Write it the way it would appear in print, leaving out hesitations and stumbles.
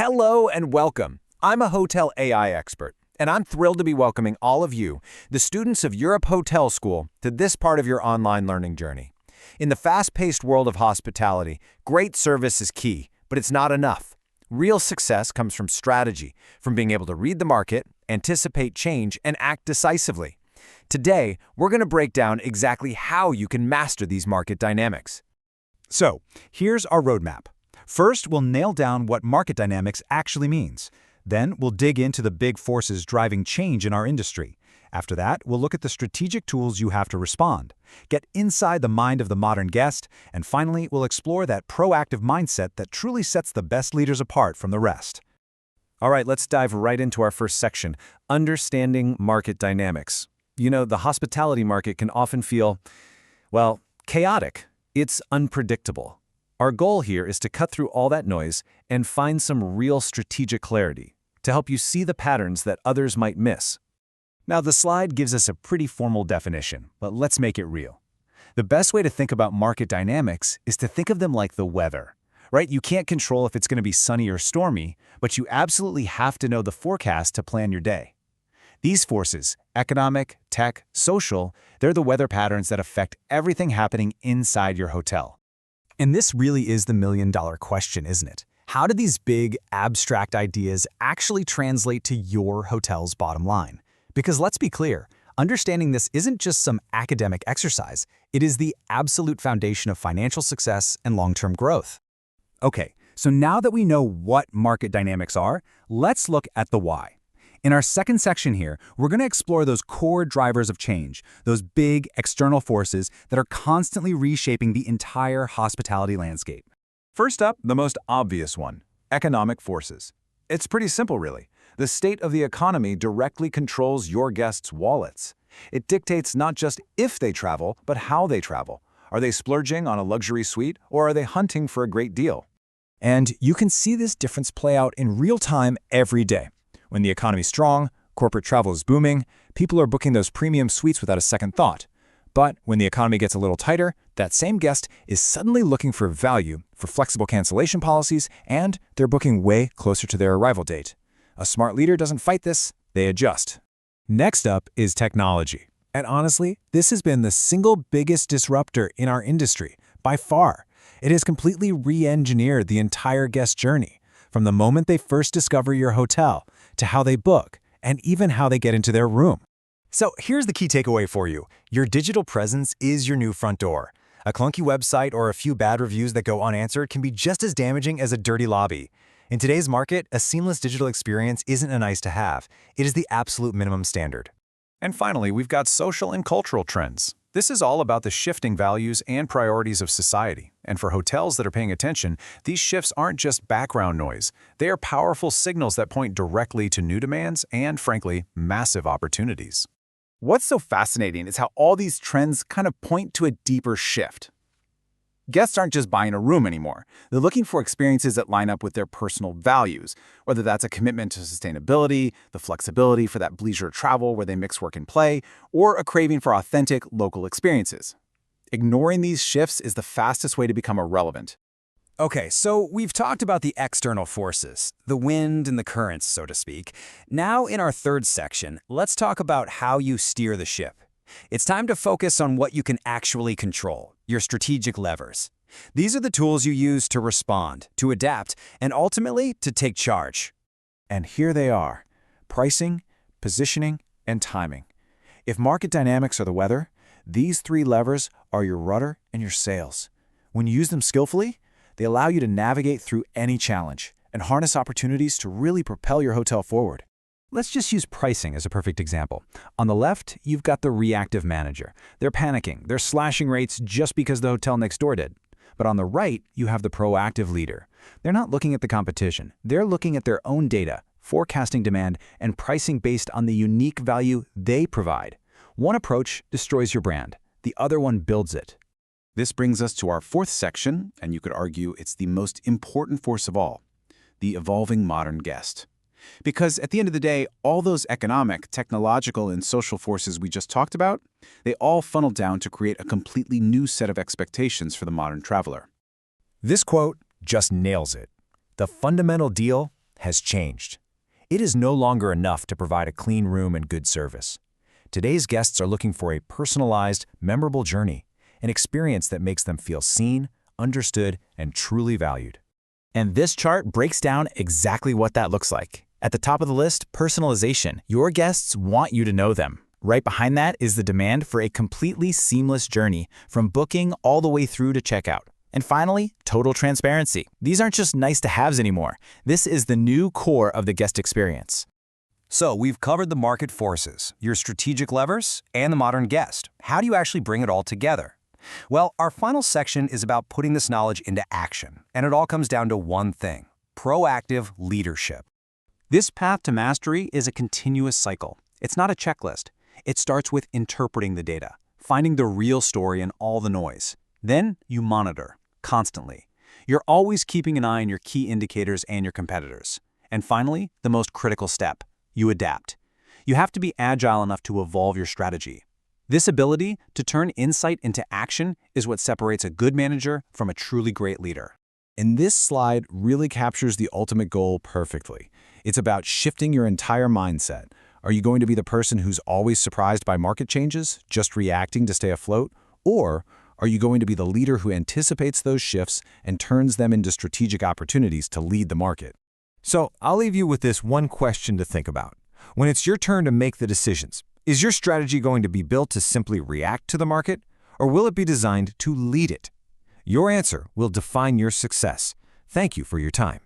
Hello and welcome. I'm a hotel AI expert, and I'm thrilled to be welcoming all of you, the students of Europe Hotel School, to this part of your online learning journey. In the fast-paced world of hospitality, great service is key, but it's not enough. Real success comes from strategy, from being able to read the market, anticipate change, and act decisively. Today, we're going to break down exactly how you can master these market dynamics. So, here's our roadmap. First, we'll nail down what market dynamics actually means. Then, we'll dig into the big forces driving change in our industry. After that, we'll look at the strategic tools you have to respond, get inside the mind of the modern guest, and finally, we'll explore that proactive mindset that truly sets the best leaders apart from the rest. All right, let's dive right into our first section, understanding market dynamics. You know, the hospitality market can often feel, well, chaotic. It's unpredictable. Our goal here is to cut through all that noise and find some real strategic clarity to help you see the patterns that others might miss. Now, the slide gives us a pretty formal definition, but let's make it real. The best way to think about market dynamics is to think of them like the weather, right? You can't control if it's going to be sunny or stormy, but you absolutely have to know the forecast to plan your day. These forces, economic, tech, social, they're the weather patterns that affect everything happening inside your hotel. And this really is the million-dollar question, isn't it? How do these big, abstract ideas actually translate to your hotel's bottom line? Because let's be clear, understanding this isn't just some academic exercise. It is the absolute foundation of financial success and long-term growth. Okay, so now that we know what market dynamics are, let's look at the why. In our second section here, we're going to explore those core drivers of change, those big external forces that are constantly reshaping the entire hospitality landscape. First up, the most obvious one, economic forces. It's pretty simple, really. The state of the economy directly controls your guests' wallets. It dictates not just if they travel, but how they travel. Are they splurging on a luxury suite, or are they hunting for a great deal? And you can see this difference play out in real time every day. When the economy's strong, corporate travel is booming, people are booking those premium suites without a second thought. But when the economy gets a little tighter, that same guest is suddenly looking for value, for flexible cancellation policies, and they're booking way closer to their arrival date. A smart leader doesn't fight this, they adjust. Next up is technology. And honestly, this has been the single biggest disruptor in our industry, by far. It has completely re-engineered the entire guest journey, from the moment they first discover your hotel, to how they book, and even how they get into their room. So here's the key takeaway for you. Your digital presence is your new front door. A clunky website or a few bad reviews that go unanswered can be just as damaging as a dirty lobby. In today's market, a seamless digital experience isn't a nice to have. It is the absolute minimum standard. And finally, we've got social and cultural trends. This is all about the shifting values and priorities of society. And for hotels that are paying attention, these shifts aren't just background noise. They are powerful signals that point directly to new demands and, frankly, massive opportunities. What's so fascinating is how all these trends kind of point to a deeper shift. Guests aren't just buying a room anymore. They're looking for experiences that line up with their personal values, whether that's a commitment to sustainability, the flexibility for that leisure travel where they mix work and play, or a craving for authentic local experiences. Ignoring these shifts is the fastest way to become irrelevant. Okay, so we've talked about the external forces, the wind and the currents, so to speak. Now in our third section, let's talk about how you steer the ship. It's time to focus on what you can actually control, your strategic levers. These are the tools you use to respond, to adapt, and ultimately to take charge. And here they are: pricing, positioning, and timing. If market dynamics are the weather, these three levers are your rudder and your sails. When you use them skillfully, they allow you to navigate through any challenge and harness opportunities to really propel your hotel forward. Let's just use pricing as a perfect example. On the left, you've got the reactive manager. They're panicking, they're slashing rates just because the hotel next door did. But on the right, you have the proactive leader. They're not looking at the competition. They're looking at their own data, forecasting demand, and pricing based on the unique value they provide. One approach destroys your brand. The other one builds it. This brings us to our fourth section, and you could argue it's the most important force of all, the evolving modern guest. Because at the end of the day, all those economic, technological, and social forces we just talked about, they all funnel down to create a completely new set of expectations for the modern traveler. This quote just nails it. The fundamental deal has changed. It is no longer enough to provide a clean room and good service. Today's guests are looking for a personalized, memorable journey, an experience that makes them feel seen, understood, and truly valued. And this chart breaks down exactly what that looks like. At the top of the list, personalization. Your guests want you to know them. Right behind that is the demand for a completely seamless journey, from booking all the way through to checkout. And finally, total transparency. These aren't just nice-to-haves anymore. This is the new core of the guest experience. So we've covered the market forces, your strategic levers, and the modern guest. How do you actually bring it all together? Well, our final section is about putting this knowledge into action, and it all comes down to one thing: proactive leadership. This path to mastery is a continuous cycle. It's not a checklist. It starts with interpreting the data, finding the real story in all the noise. Then you monitor, constantly. You're always keeping an eye on your key indicators and your competitors. And finally, the most critical step: you adapt. You have to be agile enough to evolve your strategy. This ability to turn insight into action is what separates a good manager from a truly great leader. And this slide really captures the ultimate goal perfectly. It's about shifting your entire mindset. Are you going to be the person who's always surprised by market changes, just reacting to stay afloat? Or are you going to be the leader who anticipates those shifts and turns them into strategic opportunities to lead the market? So I'll leave you with this one question to think about. When it's your turn to make the decisions, is your strategy going to be built to simply react to the market, or will it be designed to lead it? Your answer will define your success. Thank you for your time.